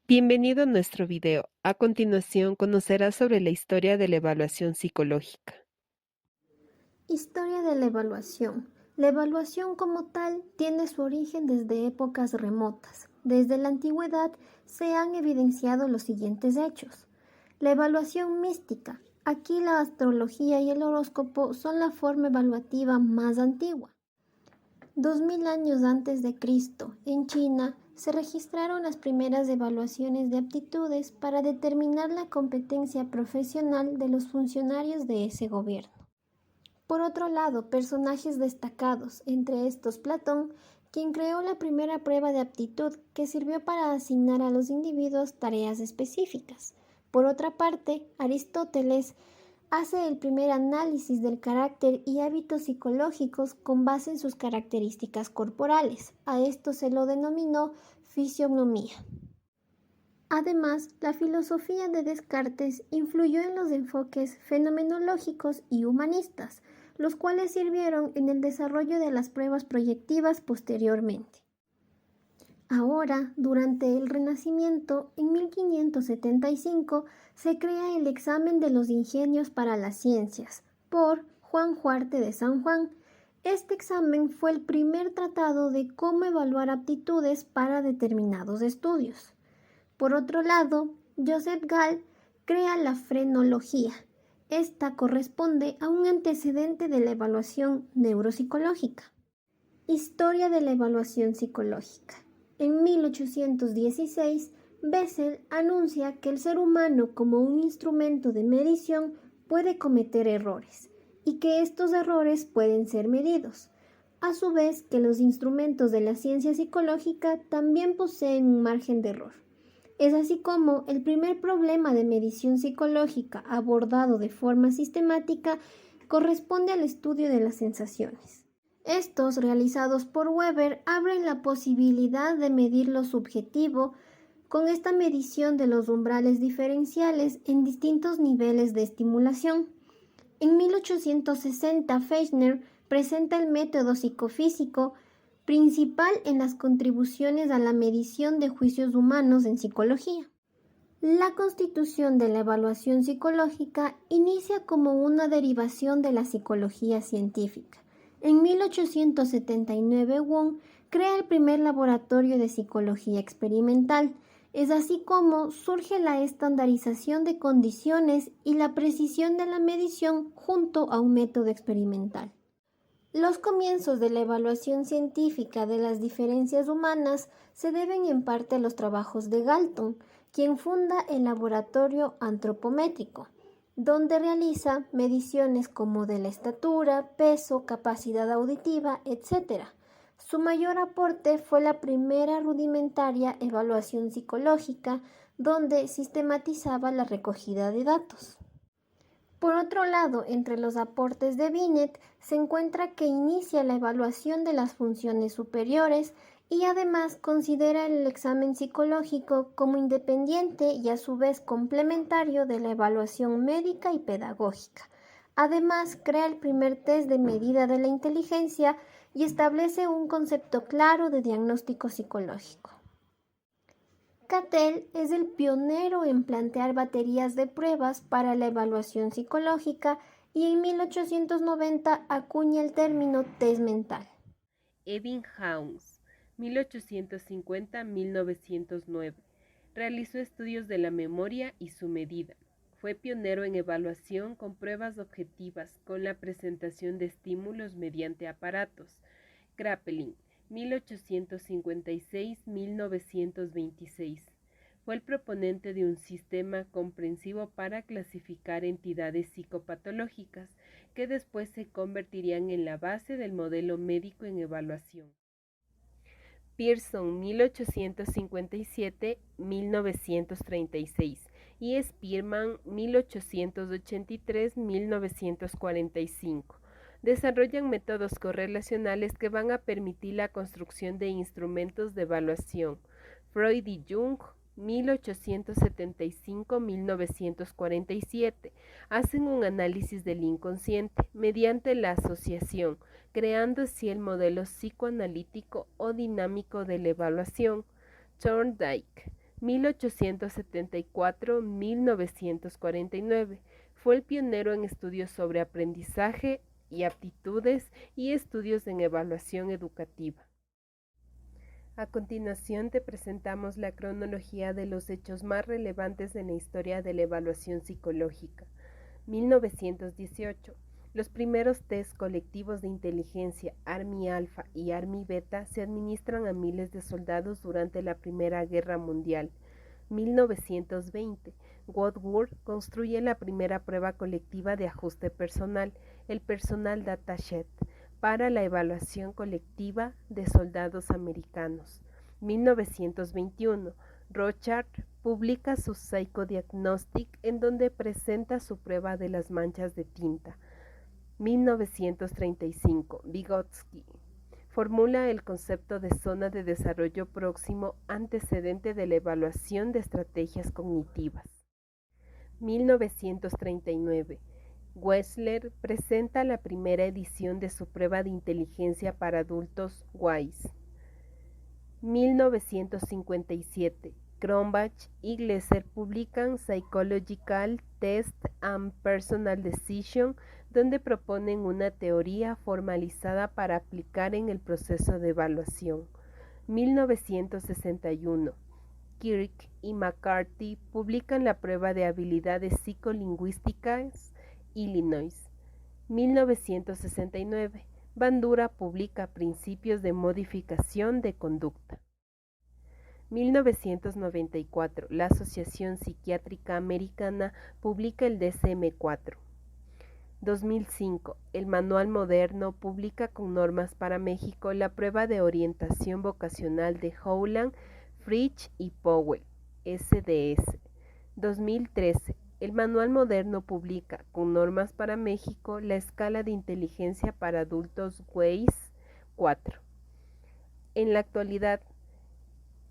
Bienvenido a nuestro video. A continuación conocerás sobre la historia de la evaluación psicológica. Historia de la evaluación. La evaluación como tal tiene su origen desde épocas remotas. Desde la antigüedad se han evidenciado los siguientes hechos. La evaluación mística. Aquí la astrología y el horóscopo son la forma evaluativa más antigua. 2000 años antes de Cristo, en China, se registraron las primeras evaluaciones de aptitudes para determinar la competencia profesional de los funcionarios de ese gobierno. Por otro lado, personajes destacados, entre estos Platón, quien creó la primera prueba de aptitud que sirvió para asignar a los individuos tareas específicas. Por otra parte, Aristóteles hace el primer análisis del carácter y hábitos psicológicos con base en sus características corporales. A esto se lo denominó fisiognomía. Además, la filosofía de Descartes influyó en los enfoques fenomenológicos y humanistas, los cuales sirvieron en el desarrollo de las pruebas proyectivas posteriormente. Ahora, durante el Renacimiento, en 1575, se crea el examen de los ingenios para las ciencias, por Juan Huarte de San Juan. Este examen fue el primer tratado de cómo evaluar aptitudes para determinados estudios. Por otro lado, Joseph Gall crea la frenología. Esta corresponde a un antecedente de la evaluación neuropsicológica. Historia de la evaluación psicológica. En 1816, Bessel anuncia que el ser humano como un instrumento de medición puede cometer errores y que estos errores pueden ser medidos. A su vez, que los instrumentos de la ciencia psicológica también poseen un margen de error. Es así como el primer problema de medición psicológica abordado de forma sistemática corresponde al estudio de las sensaciones. Estos, realizados por Weber, abren la posibilidad de medir lo subjetivo con esta medición de los umbrales diferenciales en distintos niveles de estimulación. En 1860, Fechner presenta el método psicofísico principal en las contribuciones a la medición de juicios humanos en psicología. La constitución de la evaluación psicológica inicia como una derivación de la psicología científica. En 1879, Wundt crea el primer laboratorio de psicología experimental. Es así como surge la estandarización de condiciones y la precisión de la medición junto a un método experimental. Los comienzos de la evaluación científica de las diferencias humanas se deben en parte a los trabajos de Galton, quien funda el laboratorio antropométrico, donde realiza mediciones como de la estatura, peso, capacidad auditiva, etc. Su mayor aporte fue la primera rudimentaria evaluación psicológica, donde sistematizaba la recogida de datos. Por otro lado, entre los aportes de Binet se encuentra que inicia la evaluación de las funciones superiores y además considera el examen psicológico como independiente y a su vez complementario de la evaluación médica y pedagógica. Además, crea el primer test de medida de la inteligencia y establece un concepto claro de diagnóstico psicológico. Cattell es el pionero en plantear baterías de pruebas para la evaluación psicológica y en 1890 acuña el término test mental. Ebbinghaus, 1850-1909, realizó estudios de la memoria y su medida. Fue pionero en evaluación con pruebas objetivas con la presentación de estímulos mediante aparatos. Kraepelin, 1856-1926. Fue el proponente de un sistema comprensivo para clasificar entidades psicopatológicas que después se convertirían en la base del modelo médico en evaluación. Pearson, 1857-1936 y Spearman, 1883-1945. Desarrollan métodos correlacionales que van a permitir la construcción de instrumentos de evaluación. Freud y Jung, 1875-1947, hacen un análisis del inconsciente mediante la asociación, creando así el modelo psicoanalítico o dinámico de la evaluación. Thorndike, 1874-1949. Fue el pionero en estudios sobre aprendizaje y aptitudes y estudios en evaluación educativa. A continuación te presentamos la cronología de los hechos más relevantes en la historia de la evaluación psicológica. 1918. Los primeros test colectivos de inteligencia Army Alpha y Army Beta se administran a miles de soldados durante la Primera Guerra Mundial. 1920. Woodward construye la primera prueba colectiva de ajuste personal, el Personal Data Sheet, para la evaluación colectiva de soldados americanos. 1921. Rochard publica su Psychodiagnostic, en donde presenta su prueba de las manchas de tinta. 1935. Vygotsky formula el concepto de zona de desarrollo próximo, antecedente de la evaluación de estrategias cognitivas. 1939. Wechsler presenta la primera edición de su prueba de inteligencia para adultos WISE. 1957. Cronbach y Gleiser publican Psychological Test and Personal Decision, donde proponen una teoría formalizada para aplicar en el proceso de evaluación. 1961. Kirk y McCarthy publican la prueba de habilidades psicolingüísticas, Illinois. 1969. Bandura publica Principios de modificación de conducta. 1994. La Asociación Psiquiátrica Americana publica el DSM-4. 2005. El Manual Moderno publica con normas para México la prueba de orientación vocacional de Howland, Fritsch y Powell, SDS. 2013. El Manual Moderno publica con normas para México la escala de inteligencia para adultos WISE 4. En la actualidad,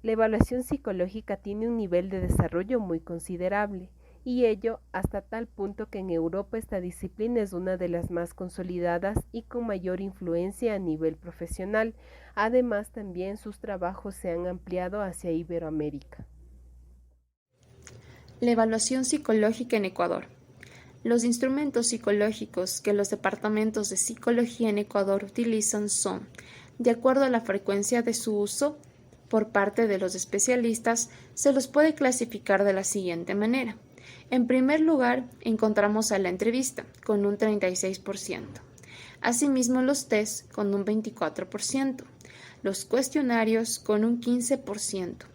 la evaluación psicológica tiene un nivel de desarrollo muy considerable, y ello hasta tal punto que en Europa esta disciplina es una de las más consolidadas y con mayor influencia a nivel profesional. Además, también sus trabajos se han ampliado hacia Iberoamérica. La evaluación psicológica en Ecuador. Los instrumentos psicológicos que los departamentos de psicología en Ecuador utilizan son, de acuerdo a la frecuencia de su uso por parte de los especialistas, se los puede clasificar de la siguiente manera. En primer lugar, encontramos a la entrevista, con un 36%. Asimismo, los test, con un 24%. Los cuestionarios, con un 15%.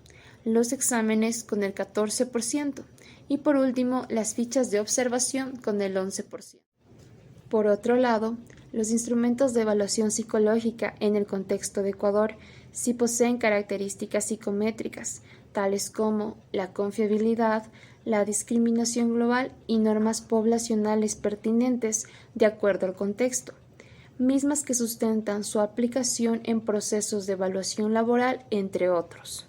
Los exámenes, con el 14%. Y por último, las fichas de observación, con el 11%. Por otro lado, los instrumentos de evaluación psicológica en el contexto de Ecuador sí poseen características psicométricas, tales como la confiabilidad, la discriminación global y normas poblacionales pertinentes de acuerdo al contexto, mismas que sustentan su aplicación en procesos de evaluación laboral, entre otros.